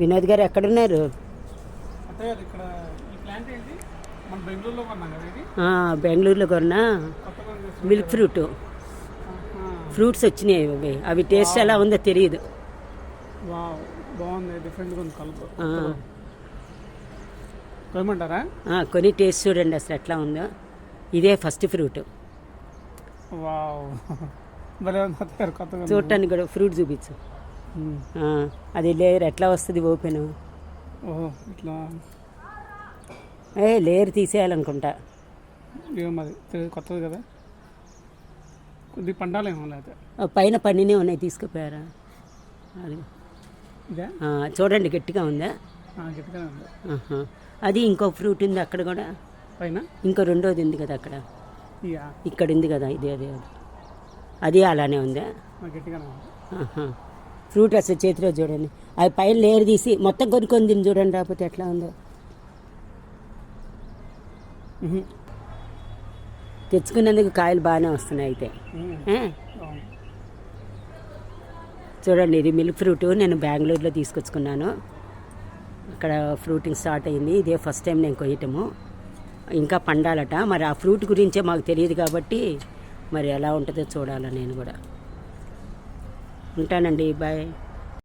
వినోద్ గారు ఎక్కడున్నారు? బెంగళూరులో కొన్నా మిల్క్ ఫ్రూట్స్ వచ్చినాయి. అవి టేస్ట్ ఎలా ఉందో తెలియదు. కొని టేస్ట్ చూడండి అసలు ఎట్లా ఉందో. ఇదే ఫస్ట్ ఫ్రూట్. చూడటానికి కూడా ఫ్రూట్ చూపించు. అది లేయర్ ఎట్లా వస్తుంది ఓపెన్? లేయర్ తీసేయాలనుకుంటా. కొత్తది కదా, కొద్దిగా పండాలేమో. పైన పన్నినే ఉన్నాయి, తీసుకుపోయారా? అది చూడండి గట్టిగా ఉందా? అది ఇంకో ఫ్రూట్ ఉంది అక్కడ కూడా పైన. ఇంకో రెండోది ఉంది కదా అక్కడ, ఇక్కడ ఉంది కదా. ఇది అది అది అలానే ఉందా? ఫ్రూట్ అసలు చేతిలో చూడండి. అది పైన లేయర్ తీసి మొత్తం కొనుక్కొని తిని చూడండి, రాకపోతే ఎట్లా ఉందో. తెచ్చుకున్నందుకు కాయలు బాగానే వస్తున్నాయి అయితే. చూడండి, ఇది మిల్క్ ఫ్రూట్. నేను బెంగళూరులో తీసుకొచ్చుకున్నాను. అక్కడ ఫ్రూటింగ్ స్టార్ట్ అయింది. ఇదే ఫస్ట్ టైం నేను కొయ్యటము. ఇంకా పండాలట. మరి ఆ ఫ్రూట్ గురించే మాకు తెలియదు కాబట్టి మరి ఎలా ఉంటుందో చూడాలి. నేను కూడా ఉంటానండి. బాయ్.